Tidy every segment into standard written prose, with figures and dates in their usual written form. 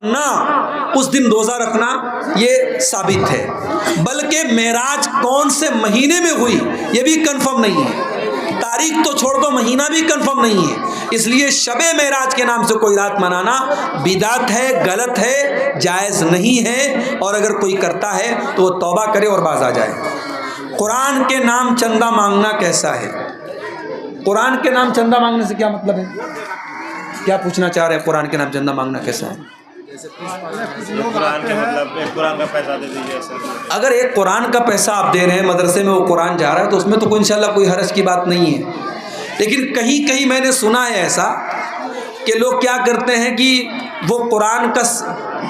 نہ اس دن روزہ رکھنا یہ ثابت ہے، بلکہ معراج کون سے مہینے میں ہوئی یہ بھی کنفرم نہیں ہے، تاریخ تو چھوڑ دو مہینہ بھی کنفرم نہیں ہے، اس لیے شب معراج کے نام سے کوئی رات منانا بدعت ہے، غلط ہے، جائز نہیں ہے، اور اگر کوئی کرتا ہے تو وہ توبہ کرے اور باز آ جائے۔ قرآن کے نام چندہ مانگنا کیسا ہے؟ قرآن کے نام چندہ مانگنے سے کیا مطلب ہے؟ کیا پوچھنا چاہ رہے ہیں؟ قرآن کے نام چندہ مانگنا کیسا ہے؟ قرآن کا پیسہ دے دیجیے۔ اگر ایک قرآن کا پیسہ آپ دے رہے ہیں، مدرسے میں وہ قرآن جا رہا ہے تو اس میں تو انشاءاللہ کوئی حرج کی بات نہیں ہے، لیکن کہیں کہیں میں نے سنا ہے ایسا کہ لوگ کیا کرتے ہیں کہ وہ قرآن کا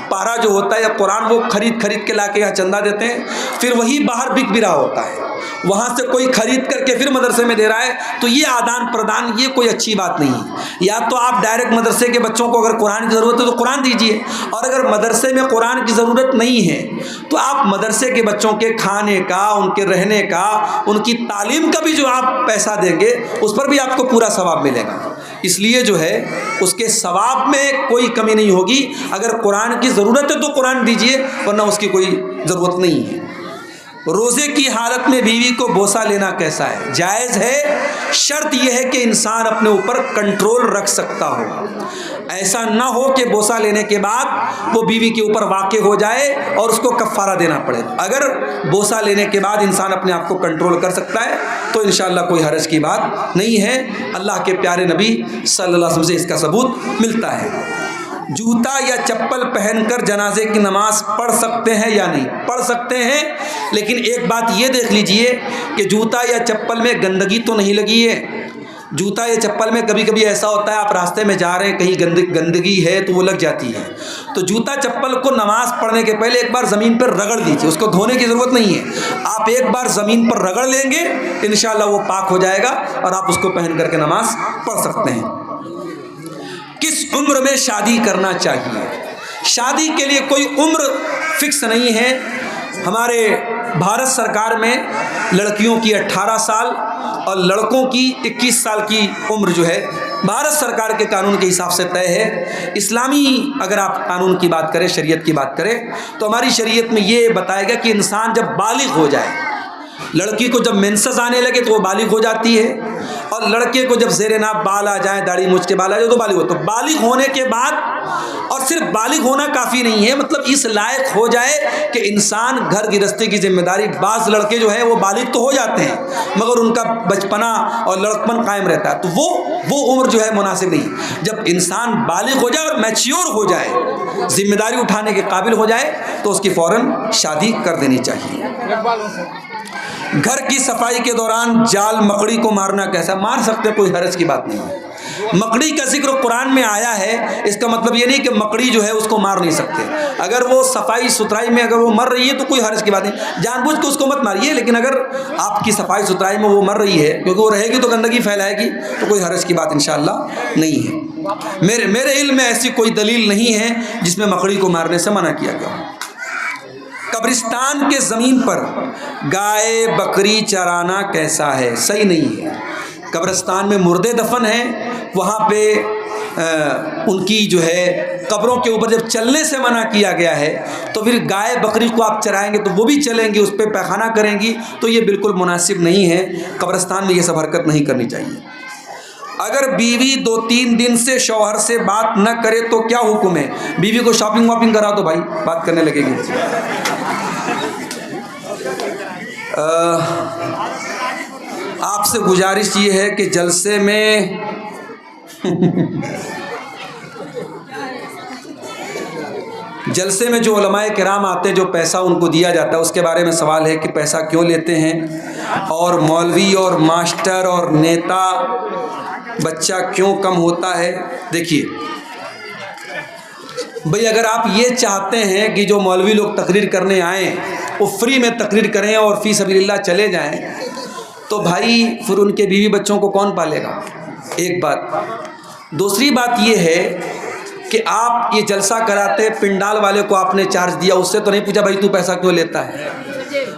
پارا جو ہوتا ہے یا قرآن وہ خرید کے لا کے یہاں چندہ دیتے ہیں، پھر وہی باہر بک بھی رہا ہوتا ہے، وہاں سے کوئی خرید کر کے پھر مدرسے میں دے رہا ہے، تو یہ آدان پردان یہ کوئی اچھی بات نہیں ہے۔ یا تو آپ ڈائریکٹ مدرسے کے بچوں کو اگر قرآن کی ضرورت ہے تو قرآن دیجئے، اور اگر مدرسے میں قرآن کی ضرورت نہیں ہے تو آپ مدرسے کے بچوں کے کھانے کا، ان کے رہنے کا، ان کی تعلیم کا بھی جو آپ پیسہ دیں گے اس پر بھی آپ کو پورا ثواب ملے گا۔ اس لیے جو ہے اس کے ثواب میں کوئی کمی نہیں ہوگی، اگر قرآن کی ضرورت ہے تو قرآن دیجئے، ورنہ اس کی کوئی ضرورت نہیں ہے۔ روزے کی حالت میں بیوی کو بوسہ لینا کیسا ہے؟ جائز ہے، شرط یہ ہے کہ انسان اپنے اوپر کنٹرول رکھ سکتا ہو، ایسا نہ ہو کہ بوسہ لینے کے بعد وہ بیوی کے اوپر واقع ہو جائے اور اس کو کفارہ دینا پڑے۔ اگر بوسہ لینے کے بعد انسان اپنے آپ کو کنٹرول کر سکتا ہے تو انشاءاللہ کوئی حرج کی بات نہیں ہے، اللہ کے پیارے نبی صلی اللہ علیہ وسلم سے اس کا ثبوت ملتا ہے۔ جوتا یا چپل پہن کر جنازے کی نماز پڑھ سکتے ہیں یا نہیں؟ پڑھ سکتے ہیں، لیکن ایک بات یہ دیکھ لیجئے کہ جوتا یا چپل میں گندگی تو نہیں لگی ہے۔ جوتا یا چپل میں کبھی کبھی ایسا ہوتا ہے آپ راستے میں جا رہے ہیں، کہیں گندگی ہے تو وہ لگ جاتی ہے، تو جوتا چپل کو نماز پڑھنے کے پہلے ایک بار زمین پر رگڑ لیجئے، اس کو دھونے کی ضرورت نہیں ہے، آپ ایک بار زمین پر رگڑ لیں گے انشاءاللہ وہ پاک ہو جائے گا اور آپ اس کو پہن کر کے نماز پڑھ سکتے ہیں۔ کس عمر میں شادی کرنا چاہیے؟ شادی کے لیے کوئی عمر فکس نہیں ہے، ہمارے بھارت سرکار میں لڑکیوں کی 18 سال اور لڑکوں کی 21 سال کی عمر جو ہے بھارت سرکار کے قانون کے حساب سے طے ہے۔ اسلامی اگر آپ قانون کی بات کریں، شریعت کی بات کریں تو ہماری شریعت میں یہ بتایا گیا کہ انسان جب بالغ ہو جائے، لڑکی کو جب مینسز آنے لگے تو وہ بالغ ہو جاتی ہے، اور لڑکے کو جب زیر ناف بال آ جائیں، داڑھی مچھ کے بال آ جائیں تو بالغ ہوتا ہے۔ بالغ ہونے کے بعد، اور صرف بالغ ہونا کافی نہیں ہے، مطلب اس لائق ہو جائے کہ انسان گھر گرہستی کی ذمہ داری، بعض لڑکے جو ہیں وہ بالغ تو ہو جاتے ہیں مگر ان کا بچپنا اور لڑکپن قائم رہتا ہے، تو وہ عمر جو ہے مناسب نہیں۔ جب انسان بالغ ہو جائے اور میچیور ہو جائے، ذمہ داری اٹھانے کے قابل ہو جائے تو اس کی فوراً شادی کر دینی چاہیے۔ گھر کی صفائی کے دوران جال مکڑی کو مارنا کیسا؟ مار سکتے، کوئی حرج کی بات نہیں ہے۔ مکڑی کا ذکر قرآن میں آیا ہے، اس کا مطلب یہ نہیں کہ مکڑی جو ہے اس کو مار نہیں سکتے، اگر وہ صفائی ستھرائی میں اگر وہ مر رہی ہے تو کوئی حرج کی بات نہیں، جان بوجھ کے اس کو مت ماریے، لیکن اگر آپ کی صفائی ستھرائی میں وہ مر رہی ہے کیونکہ وہ رہے گی تو گندگی پھیلائے گی تو کوئی حرج کی بات انشاءاللہ نہیں ہے۔ میرے علم میں ایسی کوئی دلیل نہیں ہے جس میں مکڑی کو مارنے سے منع کیا گیا۔ قبرستان کے زمین پر گائے بکری چرانا کیسا ہے؟ صحیح نہیں ہے۔ قبرستان میں مردے دفن ہیں، وہاں پہ ان کی جو ہے قبروں کے اوپر جب چلنے سے منع کیا گیا ہے تو پھر گائے بکری کو آپ چرائیں گے تو وہ بھی چلیں گی، اس پہ پیخانہ کریں گی، تو یہ بالکل مناسب نہیں ہے۔ قبرستان میں یہ سب حرکت نہیں کرنی چاہیے۔ اگر بیوی 2-3 دن سے شوہر سے بات نہ کرے تو کیا حکم ہے؟ بیوی کو شاپنگ واپنگ کرا دو بھائی، بات کرنے لگے گی۔ آپ سے گزارش یہ ہے کہ جلسے میں جو علماء کرام آتے ہیں، جو پیسہ ان کو دیا جاتا ہے، اس کے بارے میں سوال ہے کہ پیسہ کیوں لیتے ہیں، اور مولوی اور ماسٹر اور نیتا بچہ کیوں کم ہوتا ہے؟ دیکھیے بھئی، اگر آپ یہ چاہتے ہیں کہ جو مولوی لوگ تقریر کرنے آئیں وہ فری میں تقریر کریں اور فی سبیل اللہ چلے جائیں تو بھائی پھر ان کے بیوی بچوں کو کون پالے گا؟ ایک بات۔ دوسری بات یہ ہے کہ آپ یہ جلسہ کراتے، پنڈال والے کو آپ نے چارج دیا، اس سے تو نہیں پوچھا بھائی تو پیسہ کیوں لیتا ہے؟